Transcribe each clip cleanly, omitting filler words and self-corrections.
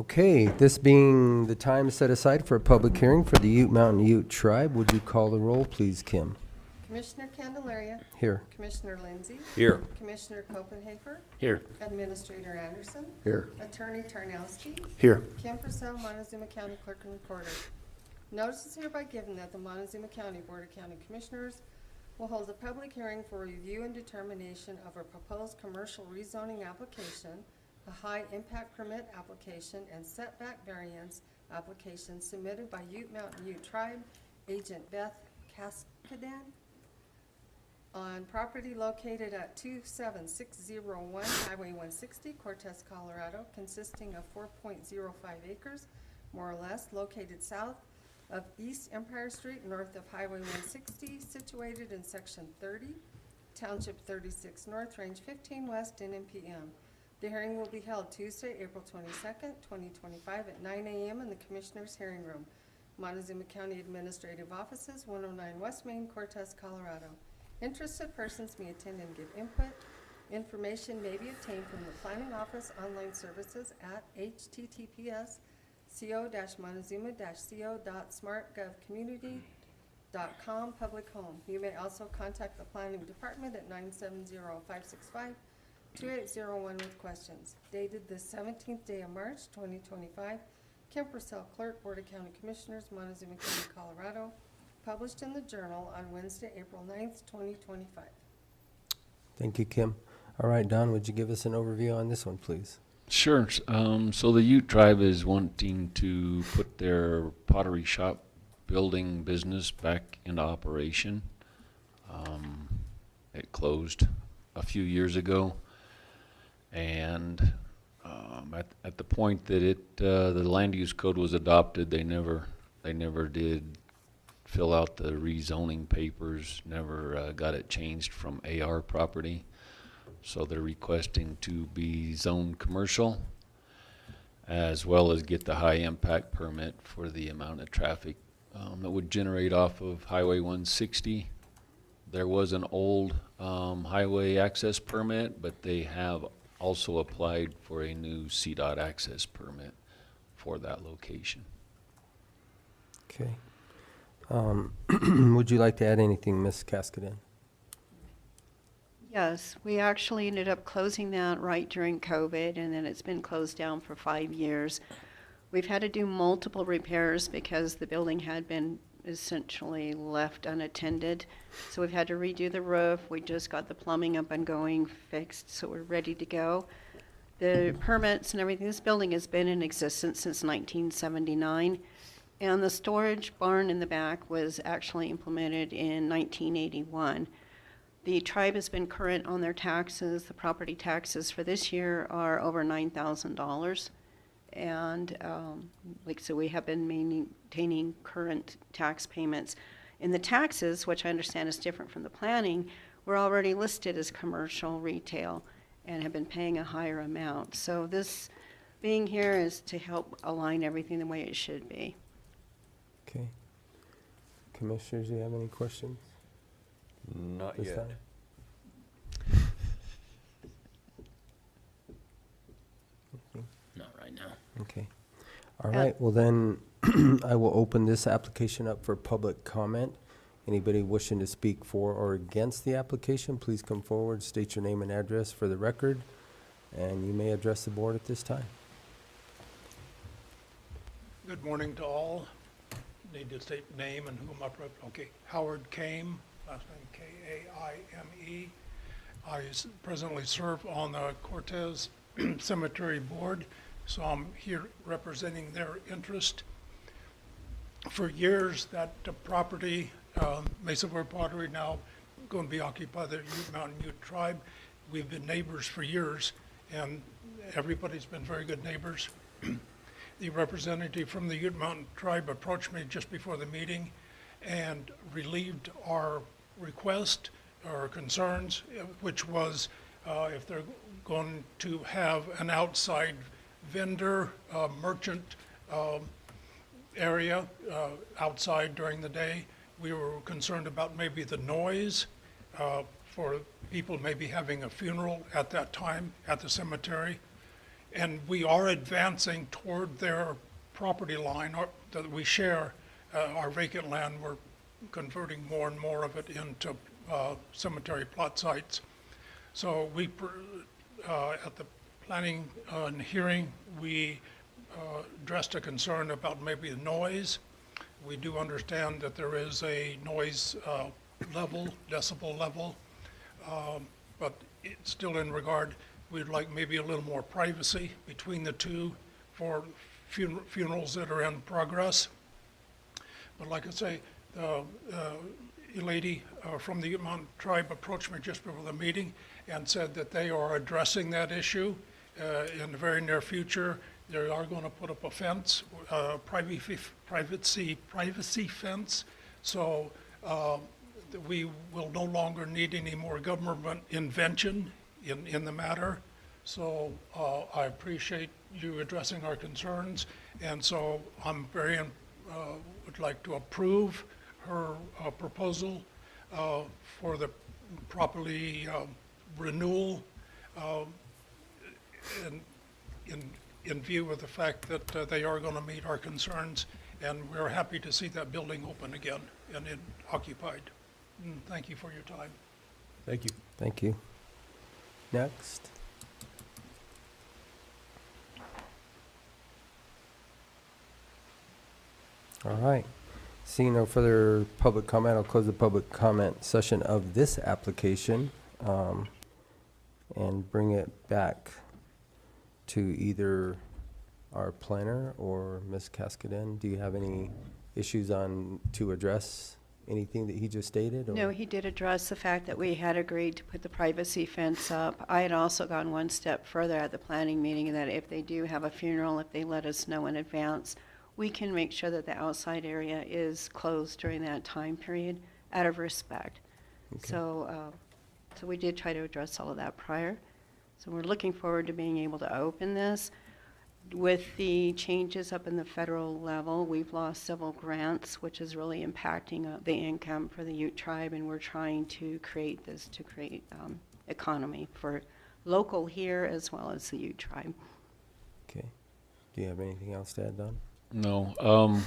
Okay, this being the time set aside for a public hearing for the Ute Mountain Ute Tribe, would you call the roll, please, Kim? Commissioner Candelaria. Here. Commissioner Lindsay. Here. Commissioner Copenhaver. Here. Administrator Anderson. Here. Attorney Tarnowski. Here. Kim Purcell, Montezuma County Clerk and Recorder. Notice is hereby given that the Montezuma County Board of County Commissioners will hold a public hearing for review and determination of a proposed commercial rezoning application, a high impact permit application, and setback variance application submitted by Ute Mountain Ute Tribe Agent Beth Cascadan on property located at 27601 Highway 160, Cortez, Colorado, consisting of 4.05 acres, more or less, located south of East Empire Street, north of Highway 160, situated in Section 30, Township 36 North, Range 15 West, NMPM. The hearing will be held Tuesday, April 22nd, 2025 at 9 a.m. in the Commissioners' Hearing Room, Montezuma County Administrative Offices, 109 West Main, Cortez, Colorado. Interested persons may attend and give input. Information may be obtained from the Planning Office online services at https://co-montezuma-co.smartgovcommunity.com public home. You may also contact the Planning Department at 970-565-2801 with questions. Dated the 17th day of March, 2025. Kim Purcell, Clerk, Board of County Commissioners, Montezuma County, Colorado. Published in the Journal on Wednesday, April 9th, 2025. Thank you, Kim. All right, Don, would you give us an overview on this one, please? Sure. So the Ute tribe is wanting to put their pottery shop building business back into operation. It closed a few years ago, and at the point that the land use code was adopted, they never did fill out the rezoning papers, never got it changed from AR property. So they're requesting to be zoned commercial, as well as get the high impact permit for the amount of traffic that would generate off of Highway 160. There was an old highway access permit, but they have also applied for a new CDOT access permit for that location. Okay. Would you like to add anything, Ms. Cascaden? Yes, we actually ended up closing that right during COVID, and then it's been closed down for 5 years. We've had to do multiple repairs because the building had been essentially left unattended. So we've had to redo the roof. We just got the plumbing up and going, fixed, so we're ready to go. The permits and everything, this building has been in existence since 1979. And the storage barn in the back was actually implemented in 1981. The tribe has been current on their taxes. The property taxes for this year are over $9,000. And so we have been maintaining current tax payments. In the taxes, which I understand is different from the planning, we're already listed as commercial retail and have been paying a higher amount. So this being here is to help align everything the way it should be. Okay. Commissioners, do you have any questions? Not this yet. time? Not right now. Okay. All right, well then, I will open this application up for public comment. Anybody wishing to speak for or against the application, please come forward, state your name and address for the record, and you may address the board at this time. Good morning to all. Need to state name and whom I represent. Okay, Howard Kame, last name K-A-I-M-E. I presently serve on the Cortez Cemetery Board, so I'm here representing their interest. For years, that property, Mesa Verde Pottery, now going to be occupied by the Ute Mountain Ute Tribe. We've been neighbors for years, and everybody's been very good neighbors. The representative from the Ute Mountain Tribe approached me just before the meeting and relieved our request, our concerns, which was if they're going to have an outside vendor, merchant area outside during the day. We were concerned about maybe the noise for people maybe having a funeral at that time at the cemetery. And we are advancing toward their property line that we share, our vacant land. We're converting more and more of it into cemetery plot sites. So at the planning and hearing, we addressed a concern about maybe the noise. We do understand that there is a noise decibel level, but it's still in regard, we'd like maybe a little more privacy between the two for funerals that are in progress. But like I say, a lady from the Ute Mountain tribe approached me just before the meeting and said that they are addressing that issue in the very near future. They are going to put up a fence, privacy fence, so that we will no longer need any more government intervention in the matter. So I appreciate you addressing our concerns, and so I'm would like to approve her proposal for the properly renewal in view of the fact that they are going to meet our concerns, and we're happy to see that building open again and occupied. And thank you for your time. Thank you. Thank you. Next. All right. Seeing no further public comment, I'll close the public comment session of this application and bring it back to either our planner or Ms. Cascaden. Do you have any issues to address anything that he just stated? Or? No, he did address the fact that we had agreed to put the privacy fence up. I had also gone one step further at the planning meeting, that if they do have a funeral, if they let us know in advance, we can make sure that the outside area is closed during that time period out of respect. Okay. So we did try to address all of that prior. So we're looking forward to being able to open this. With the changes up in the federal level, we've lost several grants, which is really impacting the income for the Ute tribe, and we're trying to create economy for local here as well as the Ute tribe. Okay. Do you have anything else to add, Don? No,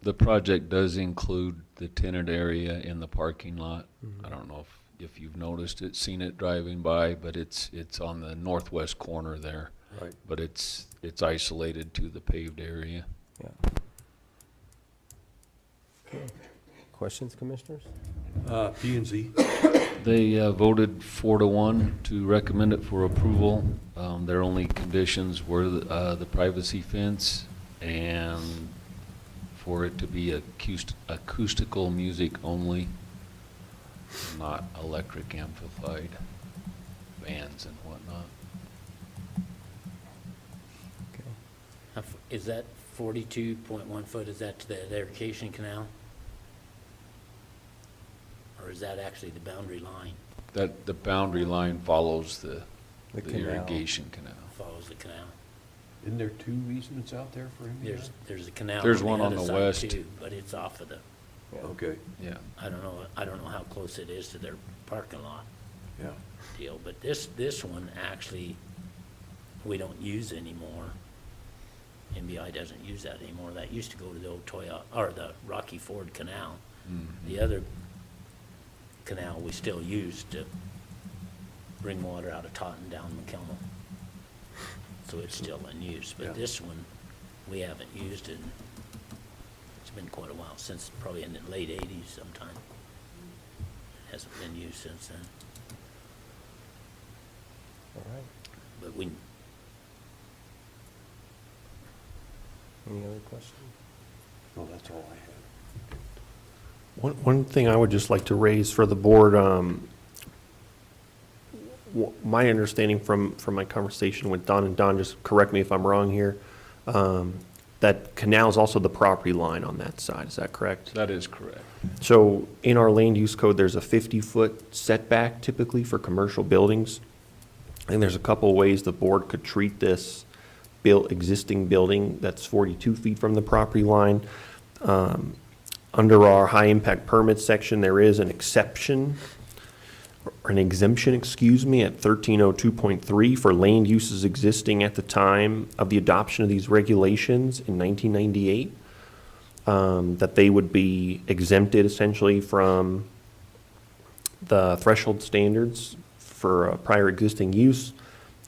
the project does include the tenant area in the parking lot. Mm-hmm. I don't know if you've noticed it, seen it driving by, but it's on the northwest corner there. Right. But it's isolated to the paved area. Yeah. Okay. Questions, commissioners? P&Z. They voted 4-1 to recommend it for approval. Their only conditions were the privacy fence and for it to be acoustical music only, not electric amplified bands and whatnot. Okay. Is that 42.1 foot, is that to the irrigation canal? Or is that actually the boundary line, That the boundary line follows the canal. irrigation canal. follows the canal? Isn't there 2 easements out there for him? There's a canal There's on one the on other the side west. too, but it's off of the, Okay, Yeah. I don't know how close it is to their parking lot yeah. deal, but this one actually, we don't use anymore. MBI doesn't use that anymore. That used to go to the old the Rocky Ford Canal. Mhm. The other canal we still use to bring water out of Taunton down McKelmal. So it's still in use, Yeah. but this one, we haven't used it. It's been quite a while, since probably in the late 80s sometime. Hasn't been used since then, All right. but we, Any other questions? No, that's all I have. One thing I would just like to raise for the board, my understanding from my conversation with Don, and Don, just correct me if I'm wrong here, that canal is also the property line on that side, is that correct? That is correct. So in our land use code, there's a 50-foot setback typically for commercial buildings. And there's a couple of ways the board could treat this existing building that's 42 feet from the property line. Under our high impact permit section, there is an exception or an exemption, excuse me, at 1302.3 for land uses existing at the time of the adoption of these regulations in 1998, that they would be exempted essentially from the threshold standards for a prior existing use.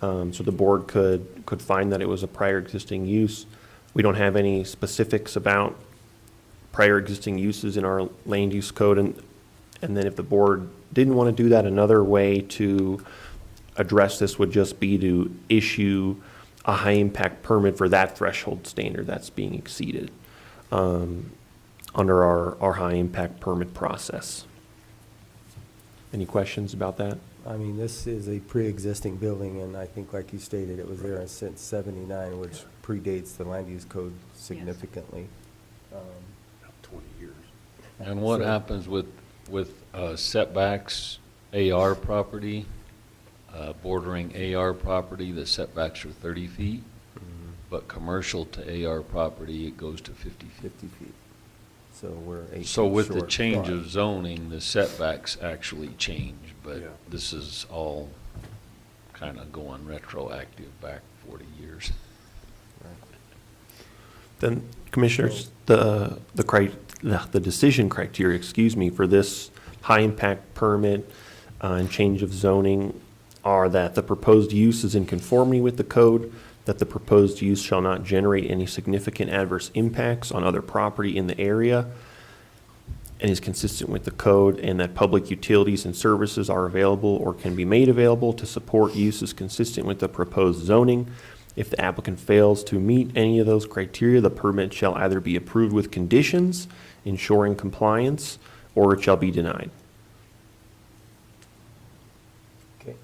So the board could find that it was a prior existing use. We don't have any specifics about prior existing uses in our land use code, and then if the board didn't want to do that, another way to address this would just be to issue a high impact permit for that threshold standard that's being exceeded under our high impact permit process. Any questions about that? I mean, this is a pre-existing building, and I think, like you stated, it was there since '79, which predates the land use code significantly. About 20 years. And what So- happens with setbacks, AR property, bordering AR property, the setbacks are 30 feet, but commercial to AR property, it goes to 50 feet. 50 feet. So we're 8 feet So with the short. change of zoning, the setbacks actually change, but Yeah. this is all kind of going retroactive back 40 years. Then, Commissioners, the decision criteria, excuse me, for this high-impact permit and change of zoning are that the proposed use is in conformity with the code, that the proposed use shall not generate any significant adverse impacts on other property in the area, and is consistent with the code, and that public utilities and services are available or can be made available to support uses consistent with the proposed zoning. If the applicant fails to meet any of those criteria, the permit shall either be approved with conditions ensuring compliance, or it shall be denied. Okay.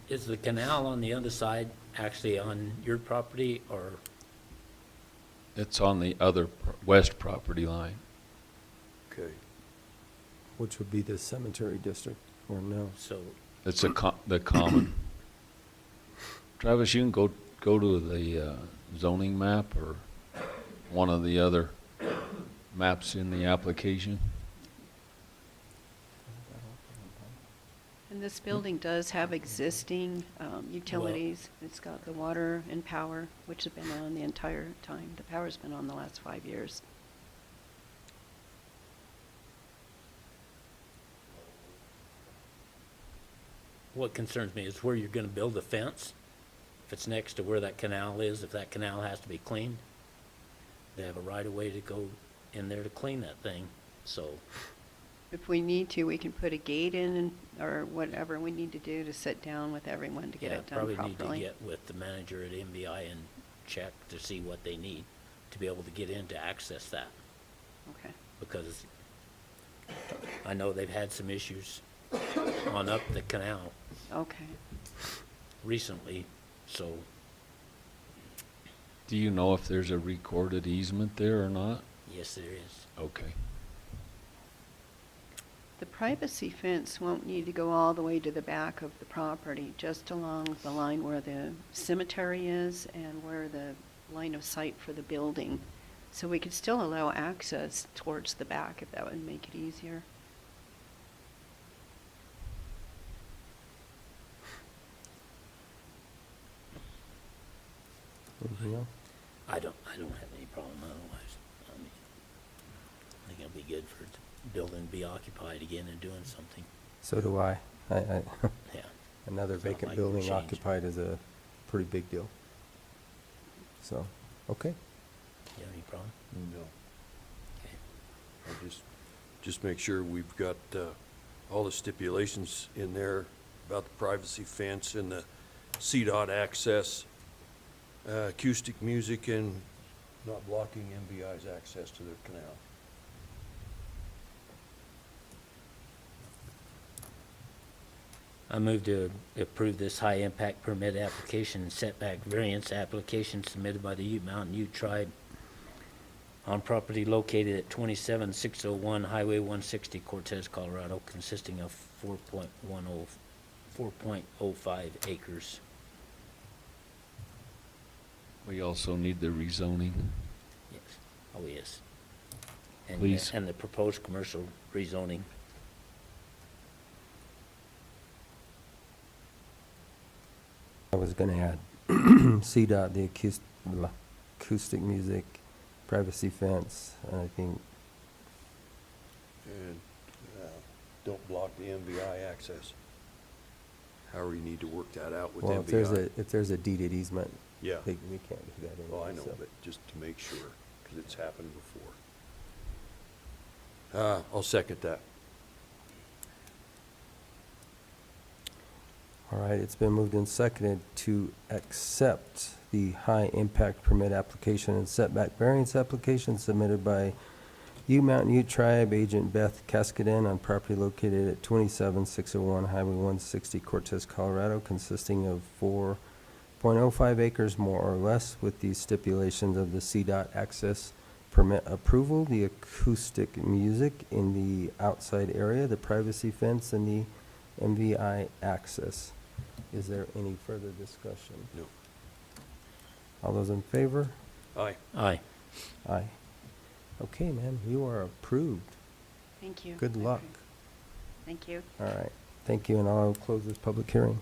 Is the canal on the other side actually on your property, or? It's on the other west property line. Okay. Which would be the cemetery district, or no? So, It's the common. Travis, you can go to the zoning map or one of the other maps in the application. And this building does have existing utilities. It's got the water and power, which have been on the entire time. The power's been on the last 5 years. what concerns me is where you're gonna build the fence. If it's next to where that canal is, if that canal has to be cleaned, they have a right of way to go in there to clean that thing, so. If we need to, we can put a gate in or whatever we need to do to sit down with everyone to get Yeah, it done probably properly. need to get with the manager at MBI and check to see what they need to be able to get in to access that, Okay. because I know they've had some issues on up the canal Okay. recently, so. Do you know if there's a recorded easement there or not? Yes, there is. Okay. The privacy fence won't need to go all the way to the back of the property, just along the line where the cemetery is and where the line of sight for the building. So we could still allow access towards the back if that would make it easier. Anything else? I don't have any problem otherwise. I mean, I think it'll be good for the building to be occupied again and doing something. So do I. Yeah. Another It's not vacant like building change. occupied is a pretty big deal. So, okay. You have any problem? No. Okay. I just make sure we've got all the stipulations in there about the privacy fence and the CDOT access, acoustic music, and not blocking MBI's access to their canal. I move to approve this high-impact permit application and setback variance application submitted by the Ute Mountain Ute Tribe on property located at 27601 Highway 160, Cortez, Colorado, consisting of 4.05 acres. We also need the rezoning. Yes, oh, yes. And- Please. And the proposed commercial rezoning. I was gonna add CDOT, the acoustic music, privacy fence, and I think, And don't block the MVI access. However, you need to work that out with well, MVI. if there's a deeded easement, Yeah, we can't do that anyway. well, I know, so. but just to make sure, because it's happened before. I'll second that. All right, it's been moved and seconded to accept the high-impact permit application and setback variance application submitted by Mountain Ute Tribe Agent Beth Cascaden on property located at 27601 Highway 160, Cortez, Colorado, consisting of 4.05 acres more or less, with the stipulations of the CDOT access permit approval, the acoustic music in the outside area, the privacy fence, and the MVI access. Is there any further discussion? No. All those in favor? Aye. Aye. Aye. Okay, ma'am, you are approved. Thank you. Good luck. Thank you. All right, thank you, and I'll close this public hearing.